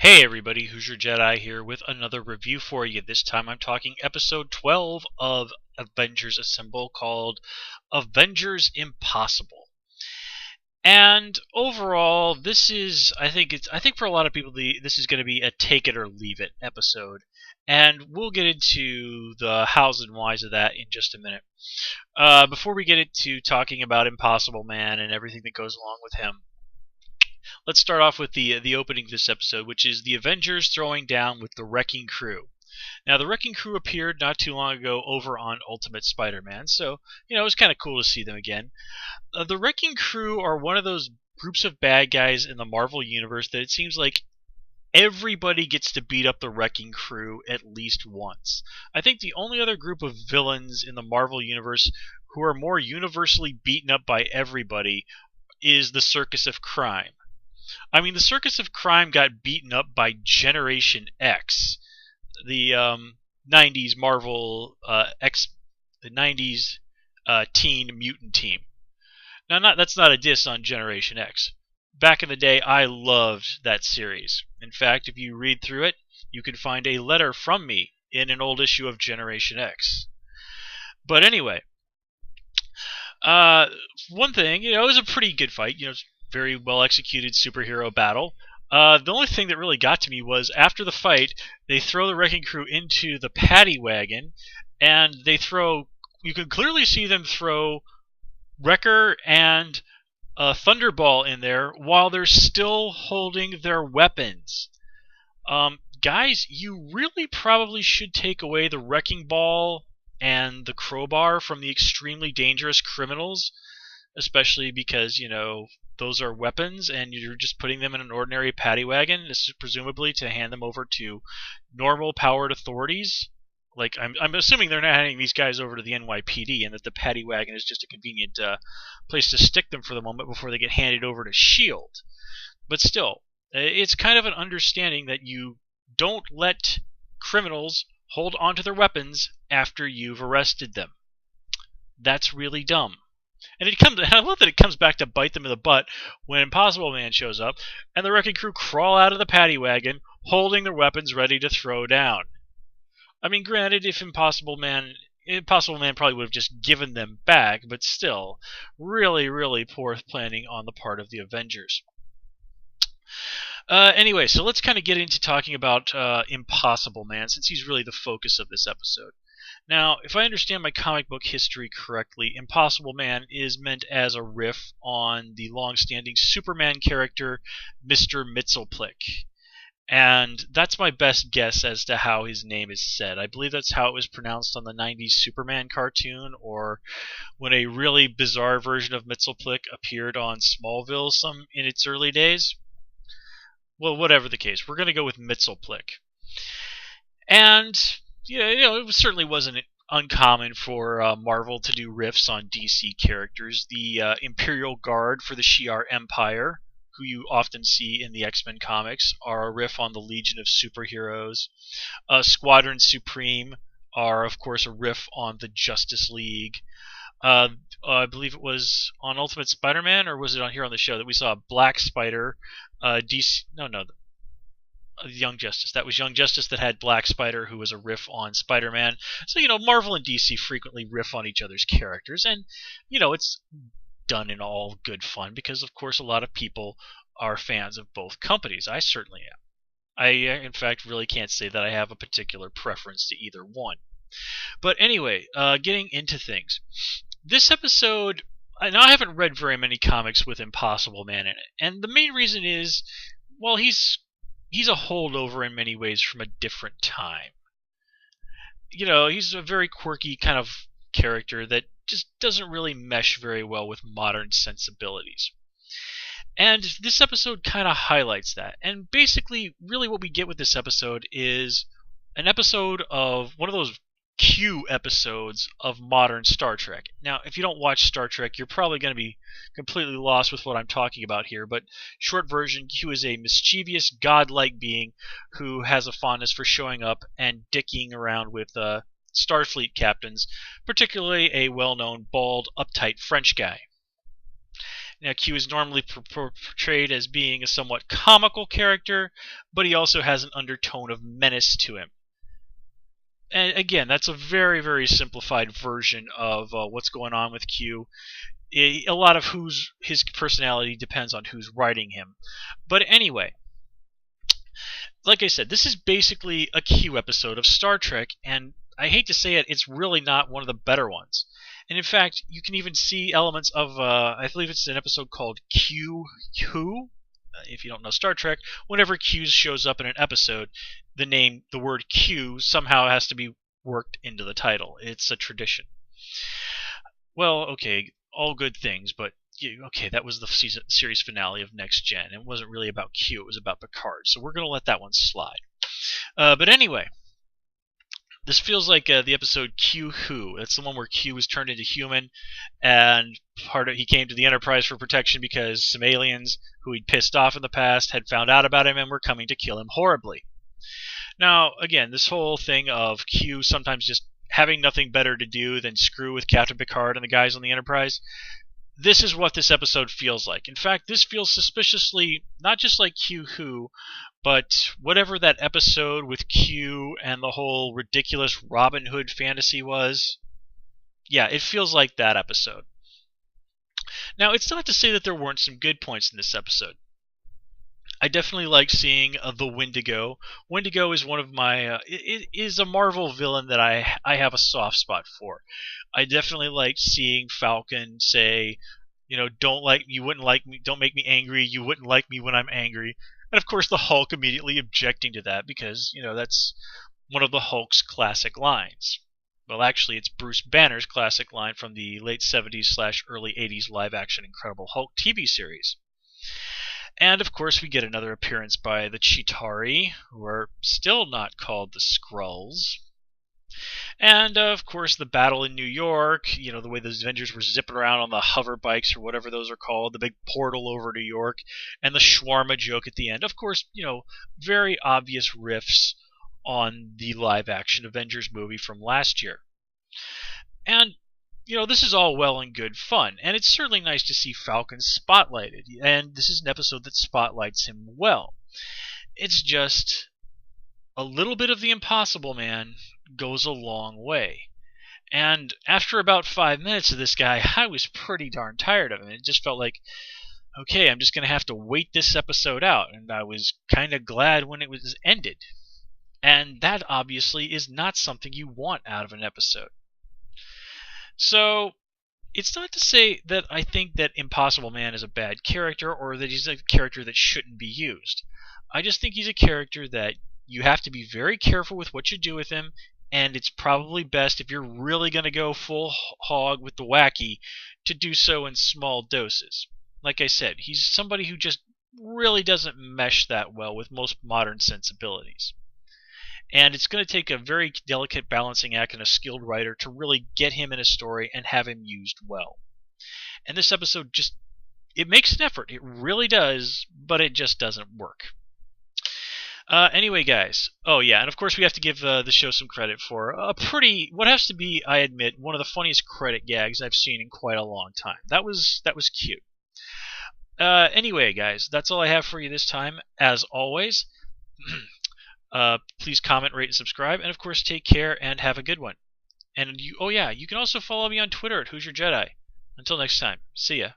Hey everybody, Hoosier Jedi here with another review for you. This time I'm talking episode 12 of Avengers Assemble called Avengers Impossible. And overall, I think for a lot of people this is going to be a take it or leave it episode. And we'll get into the hows and whys of that in just a minute. Before we get into talking about Impossible Man and everything that goes along with him, let's start off with the opening of this episode, which is the Avengers throwing down with the Wrecking Crew. Now, the Wrecking Crew appeared not too long ago over on Ultimate Spider-Man, so it was kind of cool to see them again. The Wrecking Crew are one of those groups of bad guys in the Marvel Universe that it seems like everybody gets to beat up the Wrecking Crew at least once. I think the only other group of villains in the Marvel Universe who are more universally beaten up by everybody is the Circus of Crime. I mean, the Circus of Crime got beaten up by Generation X, the 90s Marvel the 90s teen mutant team. Now, that's not a diss on Generation X. Back in the day, I loved that series. In fact, if you read through it, you can find a letter from me in an old issue of Generation X. But anyway, one thing, it was a pretty good fight. Very well executed superhero battle. The only thing that really got to me was after the fight, they throw the Wrecking Crew into the paddy wagon, and you can clearly see them throw Wrecker and Thunderball in there while they're still holding their weapons. Guys, you really probably should take away the Wrecking Ball and the crowbar from the extremely dangerous criminals, especially because, those are weapons, and you're just putting them in an ordinary paddy wagon, presumably to hand them over to normal powered authorities. Like, I'm assuming they're not handing these guys over to the NYPD, and that the paddy wagon is just a convenient place to stick them for the moment before they get handed over to SHIELD. But still, it's kind of an understanding that you don't let criminals hold onto their weapons after you've arrested them. That's really dumb. And I love that it comes back to bite them in the butt when Impossible Man shows up and the Wrecking Crew crawl out of the paddy wagon holding their weapons ready to throw down. I mean, granted, if Impossible Man probably would have just given them back, but still, really, really poor planning on the part of the Avengers. Anyway, so let's kind of get into talking about Impossible Man, since he's really the focus of this episode. Now, if I understand my comic book history correctly, Impossible Man is meant as a riff on the long-standing Superman character, Mr. Mxyzptlk. And that's my best guess as to how his name is said. I believe that's how it was pronounced on the 90s Superman cartoon, or when a really bizarre version of Mxyzptlk appeared on Smallville in its early days. Well, whatever the case, we're going to go with Mxyzptlk. And it certainly wasn't uncommon for Marvel to do riffs on DC characters. The Imperial Guard for the Shi'ar Empire, who you often see in the X-Men comics, are a riff on the Legion of Superheroes. Squadron Supreme are, of course, a riff on the Justice League. I believe it was on Ultimate Spider-Man, or was it on here on the show, that we saw Black Spider, Young Justice. That was Young Justice that had Black Spider, who was a riff on Spider-Man. So, Marvel and DC frequently riff on each other's characters, and, it's done in all good fun because, of course, a lot of people are fans of both companies. I certainly am. I, in fact, really can't say that I have a particular preference to either one. But anyway, getting into things. This episode, I haven't read very many comics with Impossible Man in it, and the main reason is, well, he's a holdover in many ways from a different time. He's a very quirky kind of character that just doesn't really mesh very well with modern sensibilities. And this episode kind of highlights that. And basically, really what we get with this episode is an episode of one of those Q episodes of modern Star Trek. Now, if you don't watch Star Trek, you're probably going to be completely lost with what I'm talking about here, but short version, Q is a mischievous, godlike being who has a fondness for showing up and dicking around with Starfleet captains, particularly a well-known, bald, uptight French guy. Now, Q is normally portrayed as being a somewhat comical character, but he also has an undertone of menace to him. And again, that's a very, very simplified version of what's going on with Q. A lot of his personality depends on who's writing him. But anyway, like I said, this is basically a Q episode of Star Trek, and I hate to say it, it's really not one of the better ones. And in fact, you can even see elements of, I believe it's an episode called Q Who. If you don't know Star Trek, whenever Q shows up in an episode, the word Q somehow has to be worked into the title. It's a tradition. Well, okay, all good things, but okay, that was the series finale of Next Gen. It wasn't really about Q, it was about Picard, so we're going to let that one slide. But anyway, this feels like the episode Q Who. That's the one where Q was turned into human, and he came to the Enterprise for protection because some aliens who he'd pissed off in the past had found out about him and were coming to kill him horribly. Now, again, this whole thing of Q sometimes just having nothing better to do than screw with Captain Picard and the guys on the Enterprise, this is what this episode feels like. In fact, this feels suspiciously not just like Q Who, but whatever that episode with Q and the whole ridiculous Robin Hood fantasy was. Yeah, it feels like that episode. Now, it's not to say that there weren't some good points in this episode. I definitely like seeing the Wendigo. Wendigo is one of my it is a Marvel villain that I have a soft spot for. I definitely liked seeing Falcon say, don't make me angry, you wouldn't like me when I'm angry. And of course the Hulk immediately objecting to that because, that's one of the Hulk's classic lines. Well, actually, it's Bruce Banner's classic line from the late 70s / early 80s live-action Incredible Hulk TV series. And of course we get another appearance by the Chitauri, who are still not called the Skrulls. And of course the battle in New York, the way those Avengers were zipping around on the hover bikes or whatever those are called, the big portal over New York, and the shawarma joke at the end. Of course, very obvious riffs on the live-action Avengers movie from last year. And this is all well and good fun, and it's certainly nice to see Falcon spotlighted, and this is an episode that spotlights him well. It's just a little bit of the Impossible Man goes a long way. And after about 5 minutes of this guy, I was pretty darn tired of him. It just felt like, okay, I'm just going to have to wait this episode out, and I was kind of glad when it was ended. And that obviously is not something you want out of an episode. So, it's not to say that I think that Impossible Man is a bad character or that he's a character that shouldn't be used. I just think he's a character that you have to be very careful with what you do with him, and it's probably best if you're really going to go full hog with the wacky to do so in small doses. Like I said, he's somebody who just really doesn't mesh that well with most modern sensibilities. And it's going to take a very delicate balancing act and a skilled writer to really get him in a story and have him used well. And this episode it makes an effort. It really does, but it just doesn't work. Anyway, guys. Oh, yeah, and of course we have to give the show some credit for what has to be, I admit, one of the funniest credit gags I've seen in quite a long time. That was cute. Anyway, guys, that's all I have for you this time. As always, please comment, rate, and subscribe, and of course take care and have a good one. And you can also follow me on Twitter at Who's Your Jedi. Until next time, see ya.